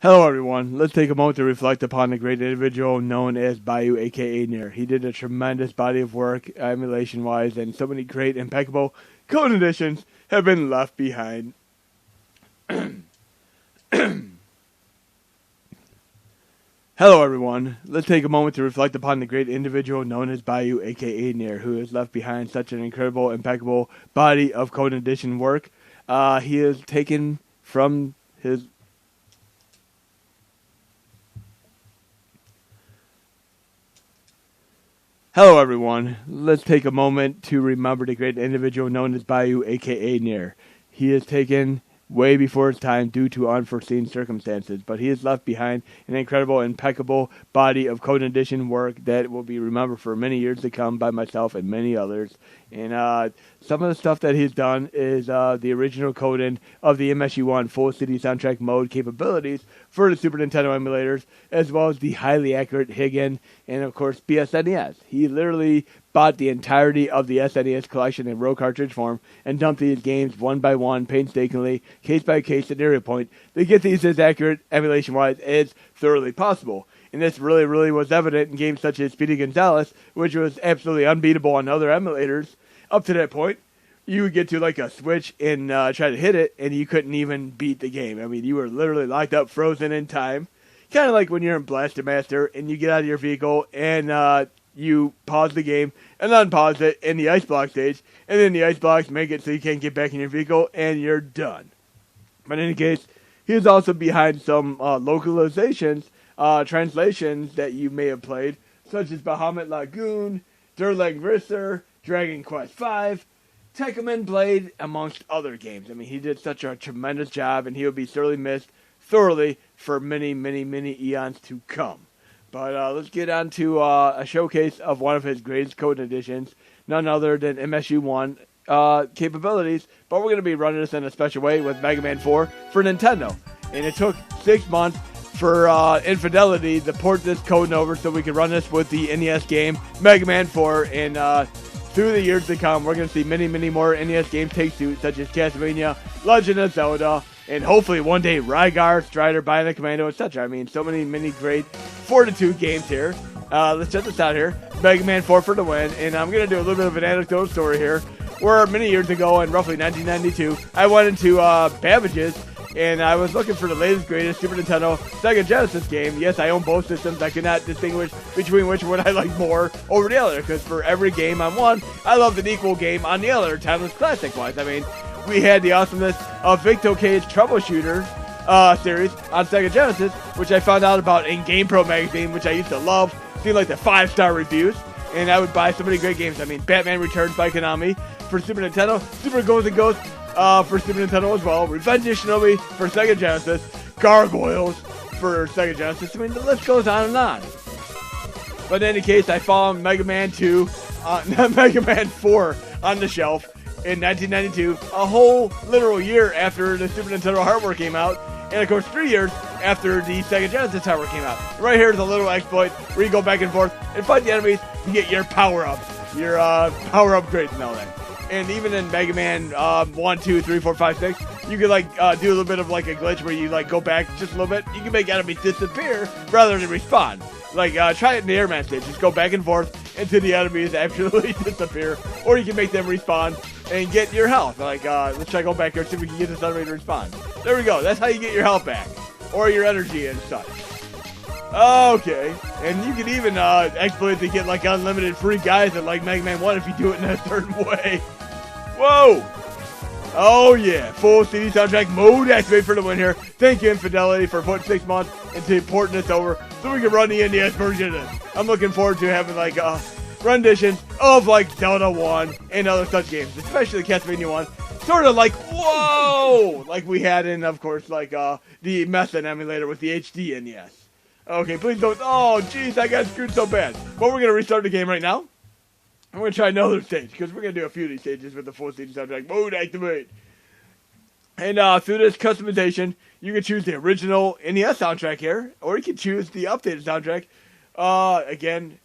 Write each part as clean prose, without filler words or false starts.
Hello everyone, let's take a moment to reflect upon the great individual known as Bbbbbaaayooouuu aka Nier. He did a tremendous body of work, emulation-wise, and so many great, impeccable code additions have been left behind. Hello everyone, let's take a moment to reflect upon the great individual known as Bbbbbaaayooouuu aka Nier, who has left behind such an incredible, impeccable body of code addition work. He has taken from his... Hello everyone, let's take a moment to remember the great individual known as Bbbbbaaayooouuu aka Nier. He is taken way before his time due to unforeseen circumstances, but he has left behind an incredible, impeccable body of code addition work that will be remembered for many years to come by myself and many others. And some of the stuff that he's done is the original coding of the MSU-1 full CD soundtrack mode capabilities for the Super Nintendo emulators, as well as the highly accurate Higgin and, of course, SNES. He literally bought the entirety of the SNES collection in raw cartridge form and dumped these games one by one, painstakingly, case by case, scenario point, to get these as accurate emulation-wise as thoroughly possible. And this really was evident in games such as Speedy Gonzales, which was absolutely unbeatable on other emulators. Up to that point, you would get to like a switch and try to hit it, and you couldn't even beat the game. I mean, you were literally locked up, frozen in time. Kind of like when you're in Blaster Master and you get out of your vehicle and you pause the game and unpause it in the ice block stage, and then the ice blocks make it so you can't get back in your vehicle, and you're done. But in any case, he was also behind some localizations, translations that you may have played, such as Bahamut Lagoon, Durlag Risser, Dragon Quest V, Tekken Blade, amongst other games. I mean, he did such a tremendous job, and he will be sorely missed thoroughly for many eons to come. But let's get on to a showcase of one of his greatest code additions, none other than MSU-1 capabilities. But we're going to be running this in a special way with Mega Man 4 for Nintendo. And it took 6 months for Infidelity to port this code over so we could run this with the NES game Mega Man 4. And through the years to come, we're going to see many more NES games take suit, such as Castlevania, Legend of Zelda, and hopefully one day Rygar, Strider, Bionic Commando, etc. I mean, so many great Fortitude games here. Let's check this out here. Mega Man 4 for the win. And I'm going to do a little bit of an anecdotal story here, where many years ago, in roughly 1992, I went into Babbage's, and I was looking for the latest, greatest Super Nintendo Sega Genesis game. Yes, I own both systems. I could not distinguish between which one I like more over the other, because for every game on one, I loved an equal game on the other, timeless classic-wise. I mean, we had the awesomeness of Victo K's Troubleshooter series on Sega Genesis, which I found out about in GamePro magazine, which I used to love, seeing like the 5-star reviews, and I would buy so many great games. I mean, Batman Returns by Konami for Super Nintendo, Super Ghosts and Ghosts for Super Nintendo as well, Revenge of Shinobi for Sega Genesis, Gargoyles for Sega Genesis. I mean, the list goes on and on. But in any case, I found Mega Man 2, Mega Man 4 on the shelf in 1992, a whole literal year after the Super Nintendo hardware came out, and of course 3 years after the Sega Genesis hardware came out. Right here is a little exploit where you go back and forth and fight the enemies to get your power-ups, your power upgrades and all that. And even in Mega Man 1, 2, 3, 4, 5, 6, you could like do a little bit of like a glitch where you like go back just a little bit. You can make enemies disappear rather than respawn. Like try it in the Airman stage. Just go back and forth until the enemies actually disappear, or you can make them respawn and get your health. Like let's try go back here, see if we can get this enemy to respawn. There we go. That's how you get your health back, or your energy and such. Okay, and you can even exploit to get like unlimited free guys at like Mega Man 1 if you do it in a certain way. Whoa! Oh yeah, full CD soundtrack mode activate for the win here. Thank you Infidelity for putting 6 months into porting this over so we can run the NES version of this. I'm looking forward to having like renditions of like Zelda 1 and other such games, especially Castlevania 1. Sort of like, whoa! Like we had in, of course, like the Method emulator with the HD NES. Okay, please don't. Oh, jeez, I got screwed so bad. But we're going to restart the game right now. I'm going to try another stage, because we're going to do a few of these stages with the full CD soundtrack mode activate. And through this customization, you can choose the original NES soundtrack here, or you can choose the updated soundtrack. Again,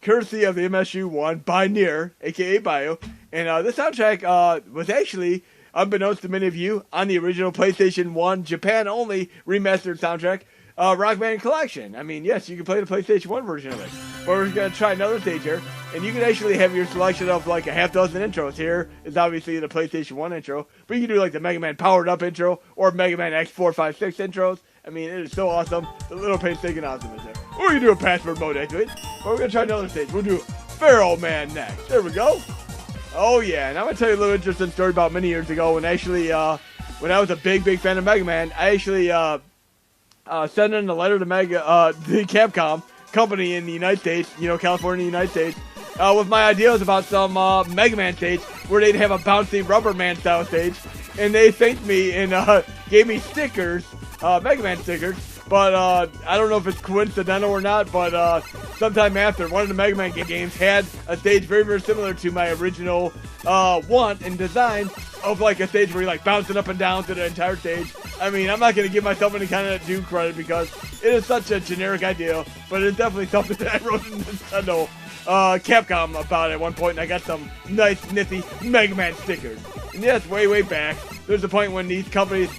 courtesy of the MSU-1 by Nier, aka Bbbbbaaayooouuu. And this soundtrack was actually, unbeknownst to many of you, on the original PlayStation 1 Japan only remastered soundtrack Rock Band Collection. I mean, yes, you can play the PlayStation 1 version of it. But we're going to try another stage here. And you can actually have your selection of like a half dozen intros. Here is obviously the PlayStation 1 intro. But you can do like the Mega Man Powered Up intro or Mega Man X4, 5, 6 intros. I mean, it is so awesome. The little painstaking awesome is there. Or you can do a password mode into it. But we're going to try another stage. We'll do Pharaoh Man next. There we go. Oh, yeah. And I'm going to tell you a little interesting story about many years ago when actually, when I was a big fan of Mega Man, I actually sent in a letter to the Capcom company in the United States, California, United States, with my ideas about some Mega Man stage where they'd have a bouncy Rubber Man style stage. And they thanked me and gave me stickers, Mega Man stickers. But I don't know if it's coincidental or not, but sometime after, one of the Mega Man games had a stage very similar to my original want and design of like a stage where you're like bouncing up and down to the entire stage. I mean, I'm not going to give myself any kind of due credit because it is such a generic idea, but it's definitely something that I wrote in Nintendo Capcom about at one point, and I got some nice, nifty Mega Man stickers. And yes, way back, there's a point when these companies...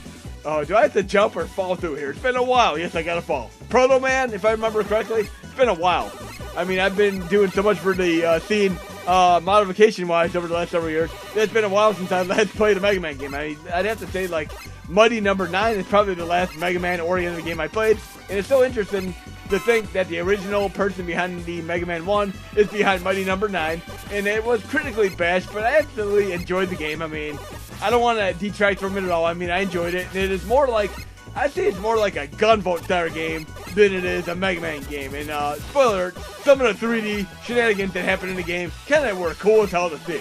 do I have to jump or fall through here? It's been a while. Yes, I gotta fall. Proto Man, if I remember correctly, it's been a while. I mean, I've been doing so much for the scene modification-wise over the last several years. It's been a while since I last played a Mega Man game. I mean, I'd have to say, like, Mighty Number 9 is probably the last Mega Man-oriented game I played. And it's so interesting to think that the original person behind the Mega Man 1 is behind Mighty Number 9. And it was critically bashed, but I absolutely enjoyed the game. I mean, I don't want to detract from it at all. I mean, I enjoyed it. And it is more like, I'd say it's more like a gunvote style game than it is a Mega Man game. And spoiler alert, some of the 3D shenanigans that happen in the game kind of were cool as hell to see.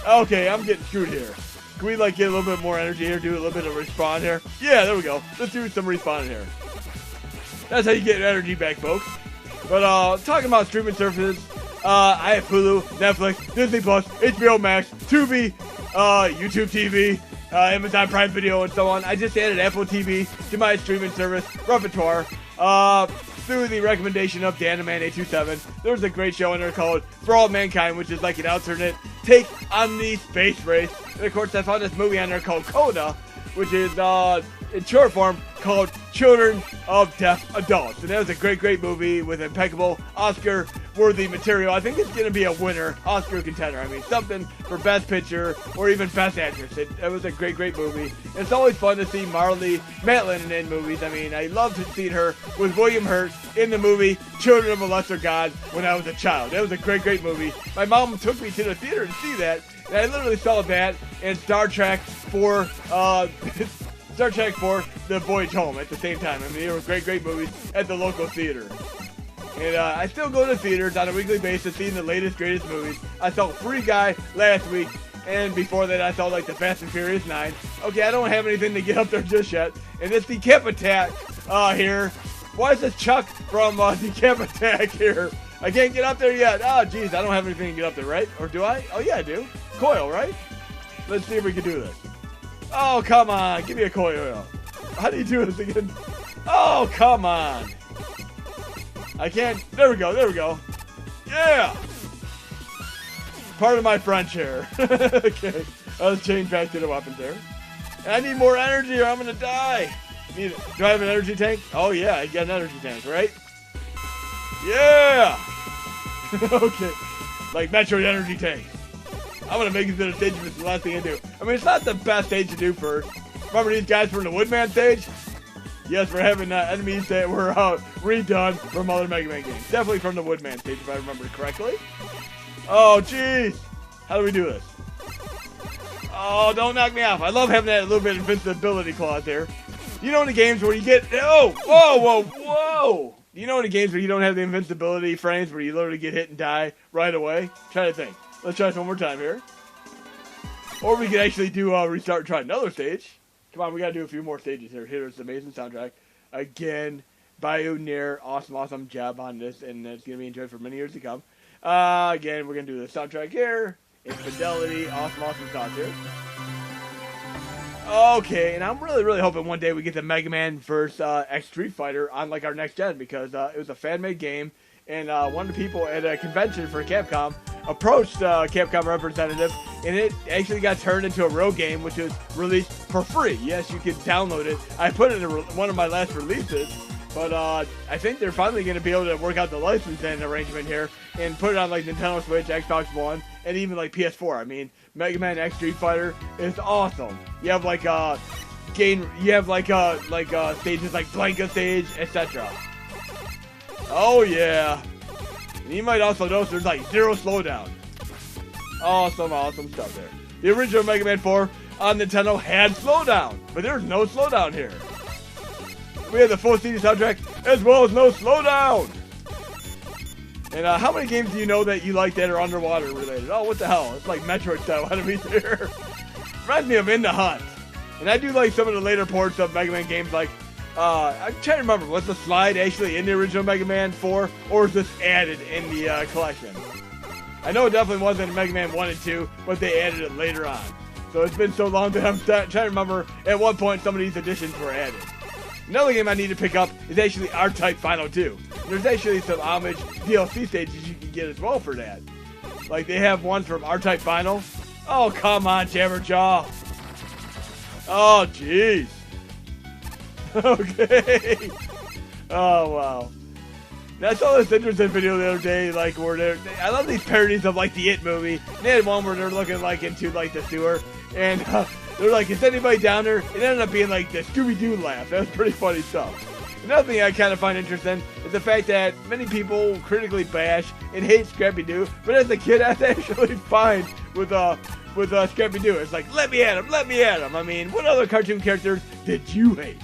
Okay, I'm getting screwed here. Can we like get a little bit more energy here, do a little bit of respawn here? Yeah, there we go. Let's do some respawn here. That's how you get energy back, folks. But talking about streaming services, I have Hulu, Netflix, Disney Plus, HBO Max, Tubi, YouTube TV, Amazon Prime Video, and so on. I just added Apple TV to my streaming service repertoire through the recommendation of DaniMan827. There's a great show in there called For All Mankind, which is like an alternate take on the space race. And of course, I found this movie on there called Coda, which is in short form called Children of Deaf Adults. And that was a great movie with impeccable Oscar-worthy material. I think it's going to be a winner, Oscar contender. I mean, something for Best Picture or even Best Actress. It was a great movie. And it's always fun to see Marlee Matlin in movies. I mean, I loved seeing her with William Hurt in the movie Children of a Lesser God when I was a child. That was a great movie. My mom took me to the theater to see that. And I literally saw that and Star Trek for The Voyage Home at the same time. I mean, they were great movies at the local theater. And I still go to theaters on a weekly basis, seeing the latest, greatest movies. I saw Free Guy last week, and before that I saw like the Fast and Furious 9. Okay, I don't have anything to get up there just yet. And it's Decap Attack here. Why is this Chuck from Decap Attack here? I can't get up there yet. Oh, geez, I don't have anything to get up there, right? Or do I? Oh, yeah, I do. Coil, right? Let's see if we can do this. Oh, come on. Give me a coil. How do you do this again? Oh, come on. I can't. There we go. Yeah. Part of my French here. Okay. Let's change back to the weapons there. I need more energy or I'm going to die. Do I have an energy tank? Oh, yeah. I got an energy tank, right? Yeah. Okay. Like Metroid energy tank. I'm going to make it to the stage if it's the last thing I do. I mean, it's not the best stage to do first. Remember these guys from the Woodman stage? Yes, we're having enemies that were redone from other Mega Man games. Definitely from the Woodman stage, if I remember correctly. Oh, jeez. How do we do this? Oh, don't knock me off. I love having that little bit of invincibility clause there. You know in the games where you get... Oh, whoa. You know in the games where you don't have the invincibility frames where you literally get hit and die right away? Try to think. Let's try this one more time here. Or we could actually do restart and try another stage. Come on, we gotta do a few more stages here. Here's the amazing soundtrack. Again, Bbbbbaaayooouuu, awesome job on this, and it's gonna be enjoyed for many years to come. Again, we're gonna do the soundtrack here. Infidelity, awesome thoughts here. Okay, and I'm really hoping one day we get the Mega Man vs. X Street Fighter on like our next gen because it was a fan-made game, and one of the people at a convention for Capcom approached Capcom representative, and it actually got turned into a real game, which is released for free. Yes, you can download it. I put it in one of my last releases, But I think they're finally going to be able to work out the licensing arrangement here and put it on like Nintendo Switch, Xbox One, and even like PS4. I mean, Mega Man X Street Fighter is awesome. You have like stages like Blanka Stage, etc. Oh yeah. And you might also notice there's like ZERO Slowdown. Awesome stuff there. The original Mega Man 4 on Nintendo had slowdown, but there's no slowdown here. We have the full CD soundtrack as well as no slowdown. And how many games do you know that you like that are underwater related? Oh, what the hell? It's like Metroid style enemies here. Reminds me of In the Hunt. And I do like some of the later ports of Mega Man games like, I'm trying to remember, was the slide actually in the original Mega Man 4, or was this added in the collection? I know it definitely wasn't in Mega Man 1 and 2, but they added it later on. So it's been so long that I'm trying to remember at what point some of these additions were added. Another game I need to pick up is actually R-Type Final 2. There's actually some homage DLC stages you can get as well for that. Like they have one from R-Type Final. Oh, come on, Jabberjaw. Oh, jeez. Okay. Oh, wow. I saw this interesting video the other day, like where I love these parodies of like the It movie. They had one where they're looking like into like the sewer, and they're like, "Is anybody down there?" It ended up being like the Scooby-Doo laugh. That was pretty funny stuff. Another thing I kind of find interesting is the fact that many people critically bash and hate Scrappy-Doo, but as a kid, I was actually fine with Scrappy-Doo. It's like, let me at him, let me at him. I mean, what other cartoon characters did you hate?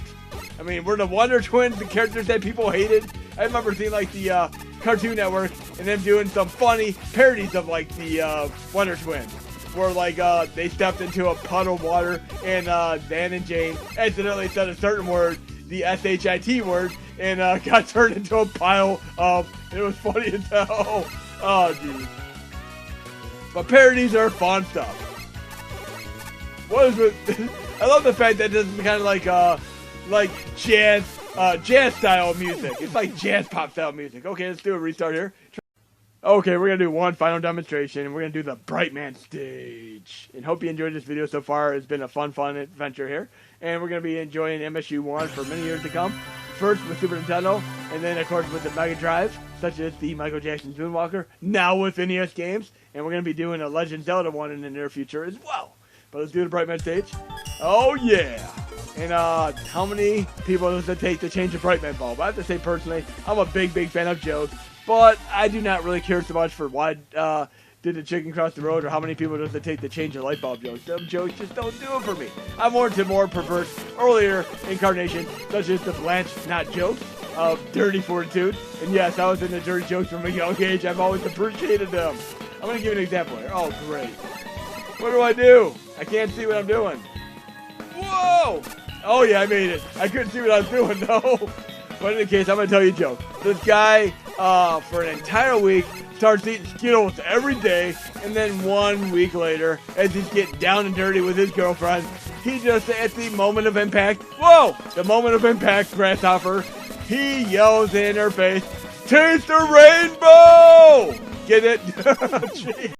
I mean, were the Wonder Twins the characters that people hated? I remember seeing like the Cartoon Network and them doing some funny parodies of like the Wonder Twins, where like they stepped into a puddle of water and Dan and Jane accidentally said a certain word, the SHIT word, and got turned into a pile of. It was funny as hell. Oh, geez. But parodies are fun stuff. What is with? I love the fact that this is kind of like jazz style music. It's like jazz pop style music. Okay, let's do a restart here. Okay, we're gonna do one final demonstration, and we're gonna do the Brightman stage. And hope you enjoyed this video so far. It's been a fun adventure here, and we're gonna be enjoying MSU-1 for many years to come. First with Super Nintendo, and then of course with the Mega Drive, such as the Michael Jackson's Moonwalker. Now with NES games, and we're gonna be doing a Legend Zelda one in the near future as well. But let's do the Brightman stage. Oh yeah! And how many people does it take to change a Brightman bulb? I have to say personally, I'm a big fan of jokes, but I do not really care so much for why did the chicken cross the road or how many people does it take to change a light bulb jokes. Them jokes just don't do it for me. I'm more into more perverse, earlier incarnations, such as the Blanche Not Jokes of Dirty Fortitude. And yes, I was into dirty jokes from a young age. I've always appreciated them. I'm going to give you an example here. Oh, great. What do I do? I can't see what I'm doing. Whoa! Oh yeah, I made it. I couldn't see what I was doing though. But in any case, I'm gonna tell you a joke. This guy, for an entire week, starts eating Skittles every day, and then 1 week later, as he's getting down and dirty with his girlfriend, he just, at the moment of impact, whoa! The moment of impact, grasshopper, he yells in her face, "Taste the rainbow!" Get it? Jeez.